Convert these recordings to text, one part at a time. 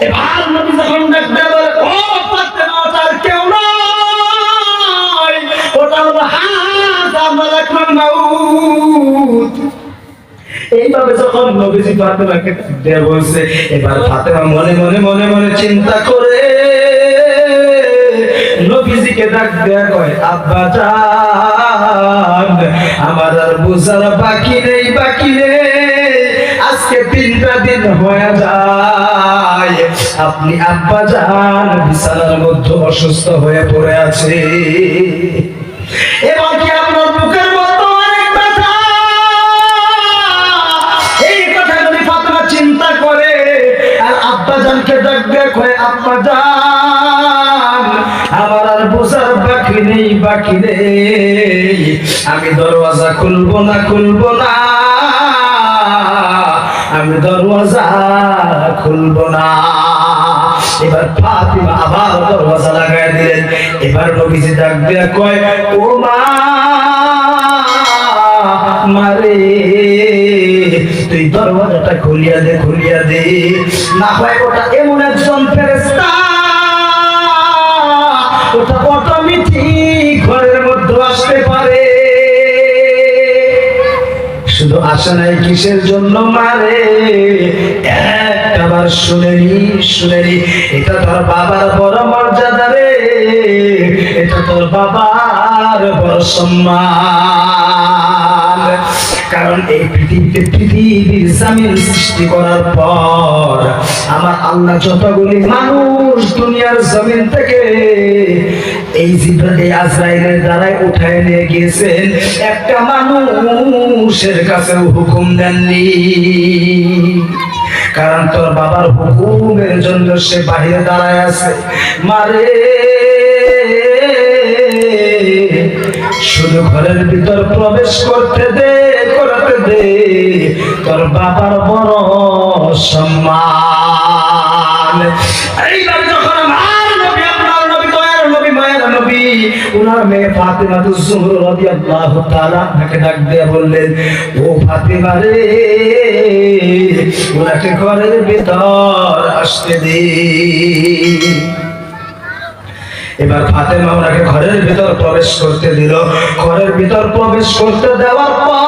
এবার নবী যখন ডাক দেয় বলে, ও ফাতেমা, তার কেউ নয়, ওটা হলো হাযা মালাকুল মাউত। এইভাবে যখন নবীজি ফাতেমাকে দিয়ে বলছে, এবার ফাতেমা মনে মনে মনে মনে চিন্তা করে নবীজিকে ডাক দেয়া কয়, আব্বা জান, আমার আর বুঝার বাকি নেই, বাকি নেই, আজকে 3টা দিন হয়ে যায় আপনি আব্বা জান বিছানার মধ্যে অসুস্থ হয়ে পড়ে আছে, এবং কি আপনার বুকের মধ্যে অনেক ব্যথা। এই কথাগুলি ফাতেমা চিন্তা করে আর আব্বা জানকে ডাক দেয়া কয়, আব্বা জান, আমার আর বোঝার বাকি নেই, বাকি নেই, আমি দরওয়াজা খুলবো না, খুলবো না, আমি দরওয়াজা খুলবো না। এবার ফাতিমা আবার দরওয়াজা লাগায় দিলেন। এবার নবীজি ডাক দেয়া কয়, ও মা, মারে, তুই দরওয়াজাটা খুলিয়া দে, খুলিয়া দে, না হয় ওটা এমন একজন ফেরেশতা, ওটা অটোমেটিক ঘরের মধ্যে আসতে পারে। শুধু আসে নাই কিসের জন্য মারে, একবার শুনেনি, শুনেনি, এটা তোর বাবার বড় মর্যাদা রে, এটা তোর বাবার বড় সম্মান। কারণ এই পৃথিবীর জামিন সৃষ্টি করার পর আমার আল্লাহ যতগুলি মানুষ দুনিয়ার জমিন থেকে এই আজরাইলের দ্বারাই উঠায় নিয়ে গিয়েছেন, একটা মানুষের কাছে হুকুম দেননি। কারণ তোর বাবার হুকুমের জন্য সে বাহিরে দাঁড়ায় আছে। মারে, শুধু ঘরের ভিতর প্রবেশ করতে দে, করতে দে, তোর বাবার বড় সম্মান। এইবার যখন আমার নবী, আপনার নবী, দয়ার নবী, মায়ের নবী, ওনার মেয়ে ফাতেমা যুহরা রাদিয়াল্লাহু তাআলা তাকে ডাক দিয়ে বললেন, ও ফাতেমা রে, ওনাকে ঘরের ভিতর আসতে দে। এবার ফাতেমা ওনাকে ঘরের ভিতর প্রবেশ করতে দিল। ঘরের ভিতর প্রবেশ করতে দেওয়ার পর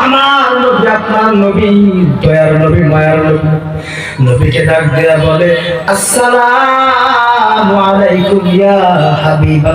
আমার নবী, আপনার নবী, দয়ার নবী, মায়ার নবী, নবীকে ডাক দেয়া বলে, আসসালামু আলাইকুম ইয়া হাবিব।